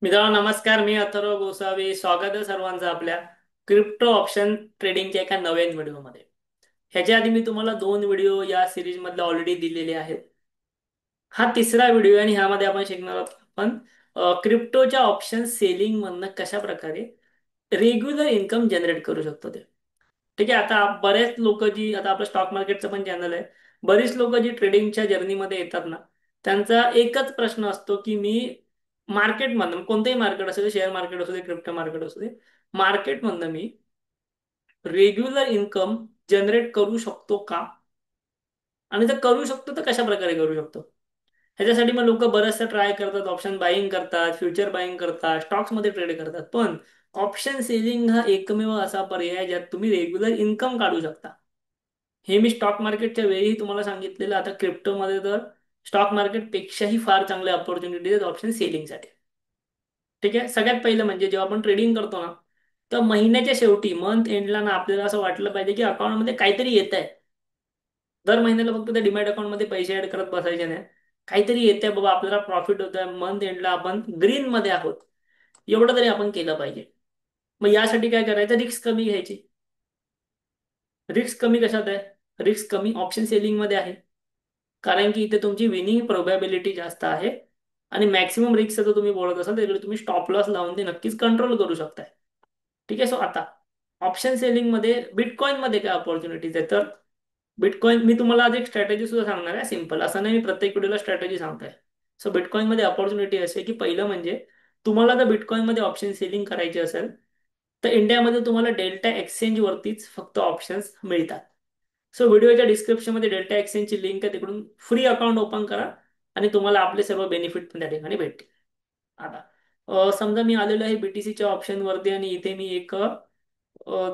मित्रांनो नमस्कार. मी अथर्व गोसावी. स्वागत आहे सर्वांचं आपल्या क्रिप्टो ऑप्शन ट्रेडिंगच्या एका नवीन व्हिडिओमध्ये. ह्याच्या आधी मी तुम्हाला दोन व्हिडिओ या सिरीज मधले ऑलरेडी दिलेले आहेत. हा तिसरा व्हिडिओ आणि ह्यामध्ये आपण शिकणार आहोत आपण क्रिप्टोच्या ऑप्शन सेलिंग मधनं कशा प्रकारे रेग्युलर इन्कम जनरेट करू शकतो ते. ठीक आहे. आता बरेच लोक जी आता आपलं स्टॉक मार्केटचं पण चॅनल आहे. बरीच लोक जी ट्रेडिंगच्या जर्नीमध्ये येतात ना, त्यांचा एकच प्रश्न असतो की मी मार्केटमधनं कोणतेही मार्केट असू दे, शेअर मार्केट असू दे, क्रिप्टो मार्केट असू दे, मार्केटमधनं मी रेग्युलर इन्कम जनरेट करू शकतो का? आणि जर करू शकतो तर कशा प्रकारे करू शकतो? ह्याच्यासाठी मग लोक बरेचसे ट्राय करतात, ऑप्शन बाईंग करतात, फ्युचर बाईंग करतात, स्टॉक्समध्ये ट्रेड करतात. पण ऑप्शन सेलिंग हा एकमेव असा पर्याय आहे ज्यात तुम्ही रेग्युलर इन्कम काढू शकता. हे मी स्टॉक मार्केटच्या वेळी तुम्हाला सांगितलेलं. आता क्रिप्टोमध्ये तर स्टॉक मार्केटपेक्षाही फार चांगल्या ऑपॉर्च्युनिटीज आहेत ऑप्शन सेलिंगसाठी. ठीक आहे. सगळ्यात पहिलं म्हणजे जेव्हा आपण ट्रेडिंग करतो ना, तर महिन्याच्या शेवटी मंथ एंडला ना आपल्याला असं वाटलं पाहिजे की अकाउंटमध्ये काहीतरी येत आहे. दर महिन्याला फक्त त्या डिमॅट अकाउंटमध्ये पैसे ऍड करत बसायचे नाही. काहीतरी येते बाबा, आपल्याला प्रॉफिट होत आहे, मंथ एंडला आपण ग्रीन मध्ये आहोत, एवढं तरी आपण केलं पाहिजे. मग यासाठी काय करायचं? रिस्क कमी घ्यायची. रिस्क कमी कशात आहे? रिस्क कमी ऑप्शन सेलिंग मध्ये आहे. कारण की इथे तुमची विनिंग प्रोबॅबिलिटी जास्त आहे. आणि मॅक्सिमम रिस्क जर तुम्ही बोलत असाल तर तुम्ही स्टॉप लॉस लावून ते नक्कीच कंट्रोल करू शकताय. ठीक आहे. सो आता ऑप्शन सेलिंग मध्ये बिटकॉइन मध्ये काय ऑपॉर्च्युनिटीज आहे तर बिटकॉइन मी तुम्हाला आज एक स्ट्रॅटेजी सुद्धा सांगणार आहे. सिंपल असं नाही, मी प्रत्येक व्हिडिओला स्ट्रॅटेजी सांगतोय. सो बिटकॉइन मध्ये ऑपॉर्च्युनिटी असे की पहिलं म्हणजे तुम्हाला जर बिटकॉइन मध्ये ऑप्शन सेलिंग करायची असेल तर इंडियामध्ये तुम्हाला डेल्टा एक्सचेंज वरतीच फक्त ऑप्शन्स मिळतात. सो व्हिडिओच्या डिस्क्रिप्शनमध्ये डेल्टा एक्सचेंजची लिंक आहे, तिकडून फ्री अकाउंट ओपन करा आणि तुम्हाला आपले सर्व बेनिफिट पण त्या ठिकाणी भेटतील. आता समजा मी आलेलो आहे बीटीसीच्या ऑप्शन वरती आणि इथे मी एक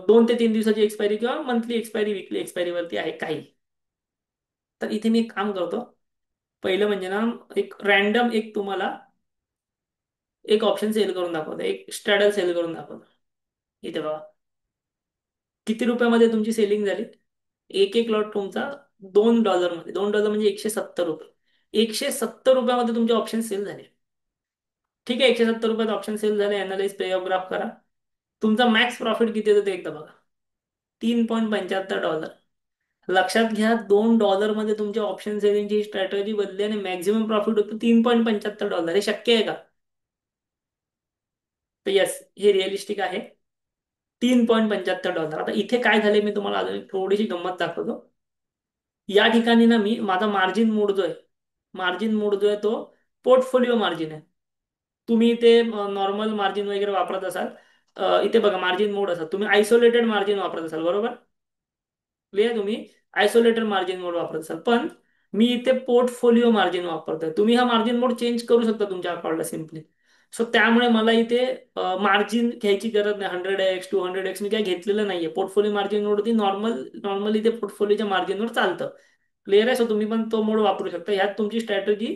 2 ते 3 दिवसाची एक्सपायरी किंवा मंथली एक्सपायरी, वीकली एक्सपायरी वरती आहे काही. तर इथे मी एक काम करतो. पहिलं म्हणजे ना, एक रॅन्डम एक तुम्हाला एक ऑप्शन सेल करून दाखवतो, एक स्ट्रॅडल सेल करून दाखवतो. इथे बघा किती रुपयामध्ये तुमची सेलिंग झाली. एक एक लॉट तुमचा $2 मध्ये, $2 म्हणजे 170 रुपये. 170 रुपयामध्ये तुमचे ऑप्शन सेल झाले. ठीक आहे. 170 रुपयात ऑप्शन सेल झाले. अनालाइज पे ऑफ ग्राफ करा. तुमचा मॅक्स प्रॉफिट किती होतं ते एकदा बघा. $3.75. लक्षात घ्या, $2 मध्ये तुमच्या ऑप्शन सेलिंगची स्ट्रॅटेजी बदलली आणि मॅक्झिमम प्रॉफिट होतं $3.75. हे शक्य आहे का? तर येस, हे रिअलिस्टिक आहे. $3.75. आता इथे काय झाले मी तुम्हाला अजून एक थोडीशी गंमत दाखवतो. या ठिकाणी ना मी माझा मार्जिन मोड जो आहे, मार्जिन मोड जो आहे तो पोर्टफोलिओ मार्जिन आहे. तुम्ही इथे नॉर्मल मार्जिन वगैरे वापरत असाल, इथे बघा मार्जिन मोड असाल, तुम्ही आयसोलेटेड मार्जिन वापरत असाल बरोबर. क्लिअर. तुम्ही आयसोलेटेड मार्जिन मोड वापरत असाल, पण मी इथे पोर्टफोलिओ मार्जिन वापरतोय. तुम्ही हा मार्जिन मोड चेंज करू शकता तुमच्या अकाउंटला सिम्पली. सो त्यामुळे मला इथे मार्जिन घ्यायची गरज नाही. 100x 200x मी काय घेतलेलं नाहीये. पोर्टफोलिओ मार्जिन मोड ती नॉर्मली ते पोर्टफोलिओच्या मार्जिनवर चालतं. क्लिअर आहे. सो तुम्ही पण तो मोड वापरू शकता. ह्यात तुमची स्ट्रॅटेजी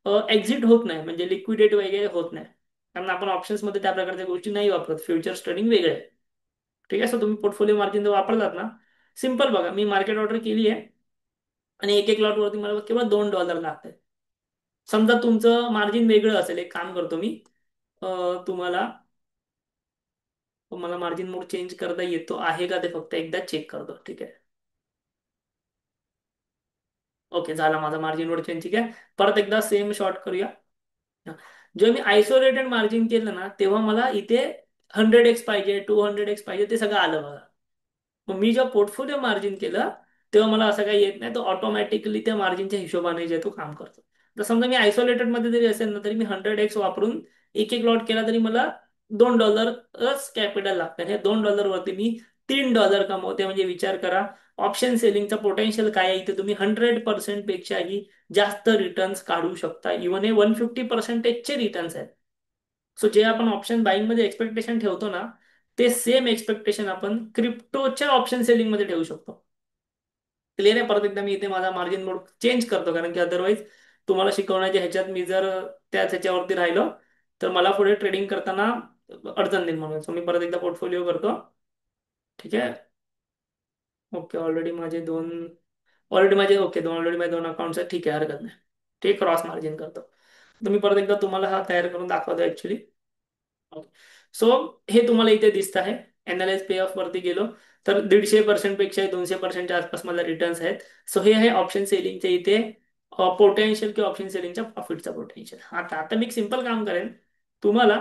एक्झिट होत नाही, म्हणजे लिक्विडेट वगैरे होत नाही. कारण आपण ऑप्शन्स मध्ये त्या प्रकारच्या गोष्टी नाही वापरत. फ्युचर ट्रेडिंग वेगळे आहे. ठीक आहे. सो तुम्ही पोर्टफोलिओ मार्जिन जर वापरलात ना, सिंपल बघा मी मार्केट ऑर्डर केली आहे आणि एक एक लॉट वरती मला केवळ $2 लागतात. समजा तुमचं मार्जिन वेगळं असेल, एक काम करतो मी, तुम्हाला मला मार्जिन मोड चेंज करता येतो आहे का ते फक्त एकदा चेक करतो. ठीक आहे. ओके, झाला माझा मार्जिन मोड चेंज. ठीक आहे. परत एकदा सेम शॉर्ट करूया. जेव्हा मी आयसोलेटेड मार्जिन केलं ना, तेव्हा मला इथे 100x पाहिजे, 200x पाहिजे, ते सगळं आलं बघा. मग मी जेव्हा पोर्टफोलिओ मार्जिन केलं तेव्हा मला असं काही येत नाही. तो ऑटोमॅटिकली त्या मार्जिनच्या हिशोबाने जे तो काम करतो. तर समजा मी आयसोलेटेड मध्ये जरी असेल ना, तरी मी 100x वापरून एक एक लॉट केला तरी मला $2च कॅपिटल लागतं. हे $2 वरती मी $3 कमवते. म्हणजे विचार करा ऑप्शन सेलिंगचा पोटेन्शियल काय आहे. इथे तुम्ही 100% पेक्षाही जास्त रिटर्न्स काढू शकता. इव्हन हे 150%चे रिटर्न्स आहेत. सो जे आपण ऑप्शन बाईंग मध्ये एक्सपेक्टेशन ठेवतो ना, ते सेम एक्सपेक्टेशन आपण क्रिप्टोच्या ऑप्शन सेलिंग मध्ये ठेवू शकतो. क्लिअर आहे. परत एकदा मी इथे माझा मार्जिन मोड चेंज करतो, कारण की अदरवाईज तुम्हाला शिकवण्याच्या ह्याच्यात मी जर त्याच ह्याच्यावरती राहिलो तर मला पुढे ट्रेडिंग करताना अडचण निर्माण. सो मी परत एकदा पोर्टफोलिओ करतो. ठीक आहे. ओके, ऑलरेडी माझे ओके ऑलरेडी माझे 2 अकाउंट्स आहेत. ठीक आहे, हरकत नाही. ठीक, क्रॉस मार्जिन करतो. तर मी परत एकदा तुम्हाला हा तयार करून दाखवतो ऍक्च्युली. सो हे तुम्हाला इथे दिसत आहे. एनालाइज पे ऑफ वरती गेलो तर 150% पेक्षा 200%च्या आसपास मला रिटर्न्स आहेत. सो हे आहे ऑप्शन सेलिंगचे इथे पोटेन्शियल किंवा ऑप्शन सेलिंगच्या प्रॉफिटचा पोटेन्शियल. आता आता मी एक सिंपल काम करेन, तुम्हाला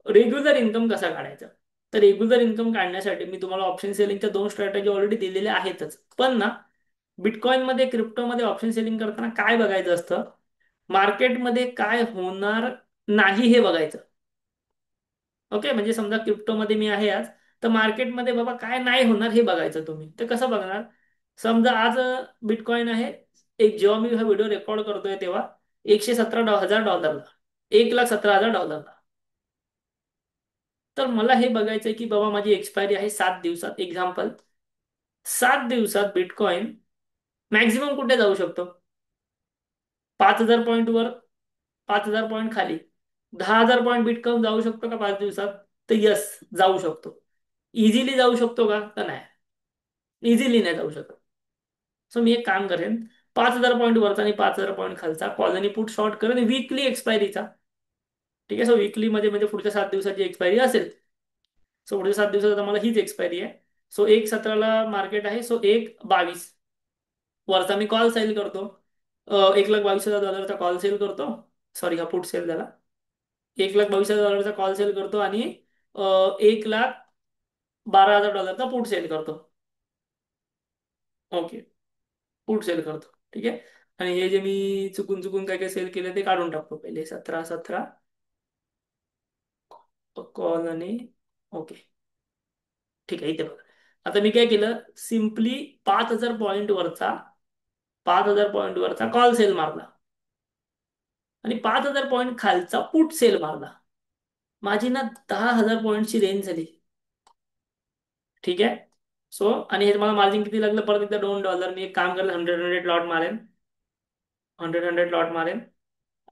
रेग्युलर इन्कम कसा काढायचा. तर रेग्युलर इन्कम काढण्यासाठी मी तुम्हाला ऑप्शन सेलिंगच्या दोन स्ट्रॅटेजी ऑलरेडी दिलेल्या आहेतच, पण ना बिटकॉइन मध्ये क्रिप्टोमध्ये ऑप्शन सेलिंग करताना काय बघायचं असतं, मार्केटमध्ये काय होणार नाही हे बघायचं. ओके, म्हणजे समजा क्रिप्टोमध्ये मी आहे आज, तर मार्केटमध्ये बाबा काय नाही होणार हे बघायचं तुम्ही. तर कसं बघणार, समजा आज बिटकॉइन आहे, एक जेव्हा मी हा व्हिडिओ रेकॉर्ड करतोय तेव्हा $117,000, 1,17,000. तर मला हे बघायचंय की बाबा माझी एक्सपायरी आहे 7 दिवसात. एक्झाम्पल, 7 दिवसात बिटकॉइन मॅक्झिमम कुठे जाऊ शकतो, 5,000 पॉईंट वर, 5,000 पॉईंट खाली. 10,000 पॉईंट बिटकॉइन जाऊ शकतो का 5 दिवसात? तर यस, जाऊ शकतो. इझिली जाऊ शकतो का? तर नाही, इझिली नाही जाऊ शकत. सो मी एक काम करेन, 5,000 पॉईंट वरचा आणि 5,000 पॉईंट खालचा कॉल आणि पुट शॉर्ट करेन वीकली एक्सपायरीचा. ठीक आहे, सो वीकली मध्ये म्हणजे पुढच्या 7 दिवसाची एक्सपायरी असेल. सो पुढच्या 7 दिवसात आता मला हीच एक्सपायरी आहे. सो 1,17 मार्केट आहे, सो 1,22 वरचा मी कॉल सेल करतो. 1,22,000 कॉल सेल करतो. सॉरी, हा पुट सेल झाला. 1,22,000 कॉल सेल करतो आणि 1,12,000 पुट सेल करतो. ओके, पुट सेल करतो. ठीक आहे. आणि हे जे मी चुकून चुकून काय काय सेल केलं ते काढून टाकतो पहिले. 17 कॉल आणि ओके. ठीक आहे, इथे बघा. आता मी काय केलं, सिम्पली 5,000 पॉईंट वरचा कॉल सेल मारला आणि 5,000 पॉईंट खालचा पुट सेल मारला. माझी ना 10,000 पॉईंटची रेंज झाली. ठीक आहे. सो आणि हे मला मार्जिन किती लागलं, परत एकदा $2. मी एक काम करेल, 100 लॉट मारेन, 100 लॉट मारेन,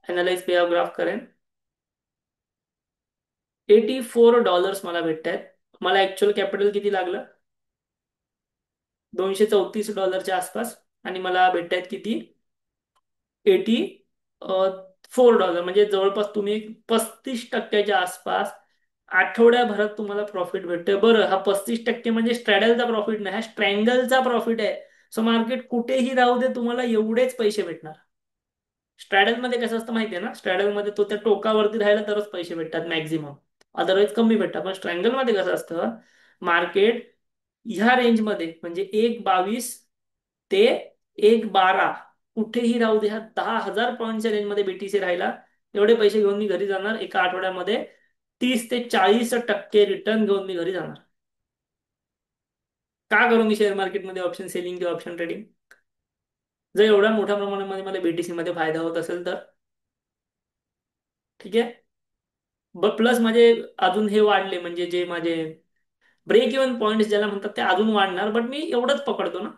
अनालाइज पे ग्राफ करेन. $84 मला भेटत आहेत. मला ऍक्च्युअल कॅपिटल किती लागलं, $234 आसपास. आणि मला भेटत आहेत किती, $84, म्हणजे जवळपास तुम्ही 35%च्या आसपास आठवड्याभरात तुम्हाला प्रॉफिट भेटतोय. बरं, हा 35% म्हणजे स्ट्रॅडलचा प्रॉफिट नाही, हा स्ट्रँगलचा प्रॉफिट आहे. सो मार्केट कुठेही राहू दे, तुम्हाला एवढेच पैसे भेटणार. स्ट्रॅडल मध्ये कसं असतं माहितीये ना, स्ट्रॅडल मध्ये तो त्या टोकावरती राहिला तरच पैसे भेटतात मॅक्झिमम, अदरवाईज कमी भेटतात. पण स्ट्रँगल मध्ये कसं असतं, मार्केट ह्या रेंजमध्ये म्हणजे 1,22 ते 1,12 कुठेही राहू दे, ह्या 10,000 पॉईंटच्या रेंजमध्ये बीटीसी राहिला, एवढे पैसे घेऊन मी घरी जाणार एका आठवड्यामध्ये. 30 ते 40% रिटर्न घेऊन मी घरी जाणार. का करू मी शेअर मार्केटमध्ये ऑप्शन सेलिंग किंवा ऑप्शन ट्रेडिंग? जर एवढ्या मोठ्या प्रमाणामध्ये मला बीटीसी मध्ये फायदा होत असेल तर. ठीक आहे. प्लस माझे अजून हे वाढले, म्हणजे जे माझे ब्रेक इव्हन पॉईंट ज्याला म्हणतात ते अजून वाढणार. बट मी एवढंच पकडतो ना,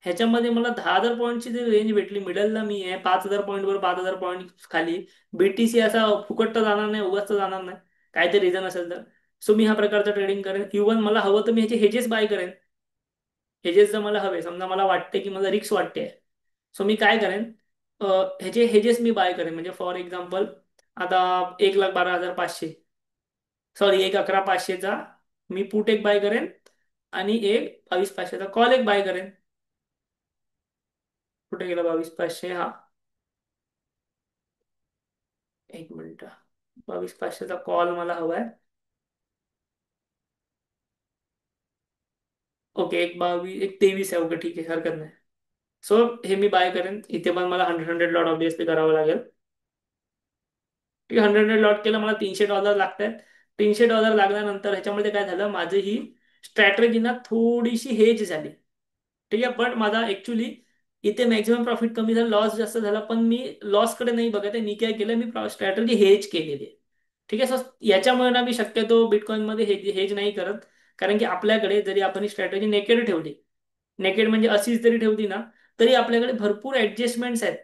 ह्याच्यामध्ये मला 10,000 पॉईंटची जी रेंज भेटली, मिडलला मी आहे 5,000 पॉईंट वर, 5,000 पॉईंट खाली. बीटीसी असा फुकट तर जाणार नाही, उगाच तर जाणार नाही, काहीतरी रिझन असेल तर. सो मी ह्या प्रकारचं ट्रेडिंग करेन. इव्हन मला हवं तर मी ह्याचे हेजेस बाय करेन. हेजेस जर मला हवे, समजा मला वाटते की मला रिक्स वाटते, सो मी काय करेन, ह्याचे हेजेस मी बाय करेन. म्हणजे फॉर एक्झाम्पल, आता 1,12,500, सॉरी 1,11,500चा मी पुट एक बाय करेन आणि 1,22,500चा कॉल एक बाय करेन. कुठे गेला 22,500? हा, एक मिनिट. 22,500चा कॉल मला हवाय. ओके, एक 22, एक 23 आहे. ओके, ठीक आहे, हरकत नाही. सो हे मी बाय करेन. इथे पण मला 100 लॉट ऑब्विसली करावं लागेल. ठीक आहे, 100 लॉट केलं, मला $300 लागत आहेत. $300 लागल्यानंतर ह्याच्यामध्ये काय झालं, माझी ही स्ट्रॅटेजी ना थोडीशी हेज झाली. ठीक आहे, पण माझा ऍक्च्युली इथे मॅक्झिमम प्रॉफिट कमी झालं, लॉस जास्त झाला. पण मी लॉसकडे नाही बघत आहे, मी काय केलं, मी स्ट्रॅटेजी हेज केलेली आहे. ठीक आहे. सो याच्यामुळे ना मी शक्यतो बिटकॉइन मध्ये हेज हेज नाही करत. कारण की आपल्याकडे जरी आपण ही स्ट्रॅटेजी नेकेड ठेवली, नेकेड म्हणजे अशीच जरी ठेवली ना, तरी आपल्याकडे भरपूर ऍडजस्टमेंट्स आहेत.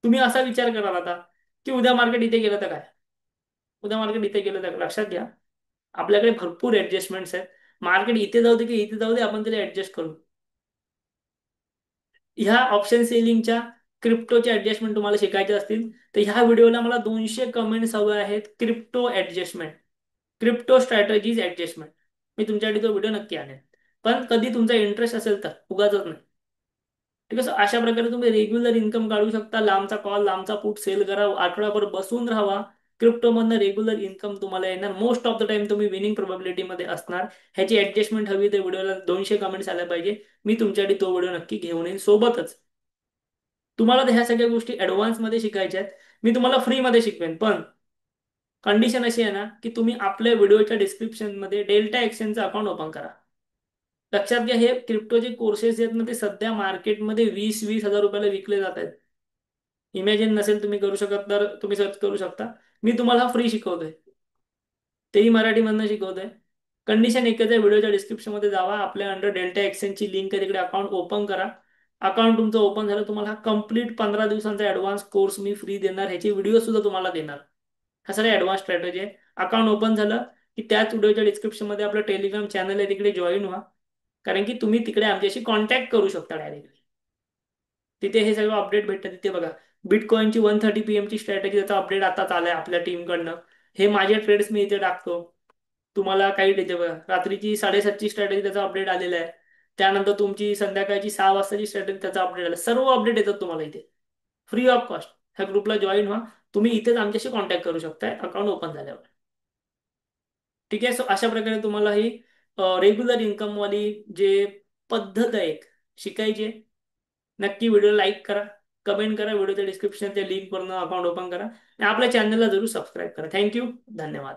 तुम्ही असा विचार कराल आता, की उद्या मार्केट इथे गेलं तर काय, उद्या मार्केट इथे गेलं तर, लक्षात घ्या आपल्याकडे भरपूर ऍडजस्टमेंट्स आहेत. मार्केट इथे जाऊ दे की इथे जाऊ दे, आपण त्याला ऍडजस्ट करू. ह्या ऑप्शन सेलिंगच्या, क्रिप्टोचे ऍडजस्टमेंट तुम्हाला शिकायचे असतील तर ह्या व्हिडिओला मला 200 कमेंट्स हवे आहेत, crypto adjustment. Crypto strategies adjustment. मी तुमच्यासाठी तो व्हिडिओ नक्की आणेन. पण कधी तुमचा इंटरेस्ट असेल तर, उगाचच नाही. ठीक आहे. अशा प्रकारे तुम्ही रेग्युलर इन्कम काढू शकता. लांबचा कॉल, लांबचा पुट सेल करा, आठवडाभर बसून राहा. क्रिप्टोमधनं रेग्युलर इन्कम तुम्हाला येणार. मोस्ट ऑफ द टाइम तुम्ही विनिंग प्रोबॅबिलिटी मध्ये असणार. ह्याची ऍडजस्टमेंट हवी तर व्हिडिओला 200 कमेंट्स आल्या पाहिजे. मी तुमच्यासाठी तो व्हिडिओ नक्की घेऊन येईन. सोबतच तुम्हाला तर ह्या सगळ्या गोष्टी ऍडव्हान्स मध्ये शिकायच्या आहेत. मी तुम्हाला फ्री मध्ये शिकवेन, पण कंडिशन अशी आहे ना की तुम्ही आपल्या व्हिडिओच्या डिस्क्रिप्शन मध्ये डेल्टा एक्सचेंजचं अकाउंट ओपन करा. लक्षात घ्या, हे क्रिप्टोचे कोर्सेस आहेत ना, ते सध्या मार्केटमध्ये 20-20 हजार रुपयाला विकले जात आहेत. इमॅजिन नसेल तुम्ही करू शकत तर तुम्ही सर्च करू शकता. मी तुम्हाला फ्री शिकवतोय, तेही मराठीमधनं शिकवतोय. कंडिशन एकच आहे, व्हिडिओच्या डिस्क्रिप्शन मध्ये जावा, आपल्या अंडर डेल्टा एक्सचेंजची लिंक आहे, तिकडे अकाउंट ओपन करा. अकाउंट तुमचं ओपन झालं, तुम्हाला हा कंप्लीट 15 दिवसांचा ऍडव्हान्स कोर्स मी फ्री देणार. ह्याची व्हिडिओ सुद्धा तुम्हाला देणार. हा सगळा ऍडव्हान्स स्ट्रॅटेजी आहे. अकाउंट ओपन झालं की त्याच व्हिडिओच्या डिस्क्रिप्शन मध्ये आपलं टेलिग्राम चॅनल आहे, तिकडे जॉईन व्हा. कारण की तुम्ही तिकडे आमच्याशी कॉन्टॅक्ट करू शकता डायरेक्टली. तिथे हे सगळं अपडेट भेटतं. तिथे बघा, बिटकॉइनची 1:30 PM ची स्ट्रॅटेजी, त्याचा अपडेट आता आलाय आपल्या टीमकडनं. हे माझे ट्रेड्स मी इथे टाकतो. तुम्हाला काही तिथे बघा, रात्रीची 7:30ची स्ट्रॅटेजी, त्याचा अपडेट आलेला आहे. त्यानंतर तुमची संध्याकाळची 6 वाजताची स्ट्रॅटेजी, त्याचा अपडेट आला. सर्व अपडेट येतात तुम्हाला इथे फ्री ऑफ कॉस्ट. ह्या ग्रुपला जॉईन व्हा. तुम्ही इथेच आमच्याशी कॉन्टॅक्ट करू शकताय अकाउंट ओपन झाल्यावर. ठीक आहे. सो अशा प्रकारे तुम्हाला ही रेग्युलर इन्कम वाली जे पद्धत आहे एक शिकायची आहे. नक्की व्हिडिओ लाईक करा, कमेंट करा, व्हिडिओच्या डिस्क्रिप्शनच्या लिंक वरनं अकाउंट ओपन करा आणि आपल्या चॅनलला जरूर सबस्क्राईब करा. थँक्यू. धन्यवाद.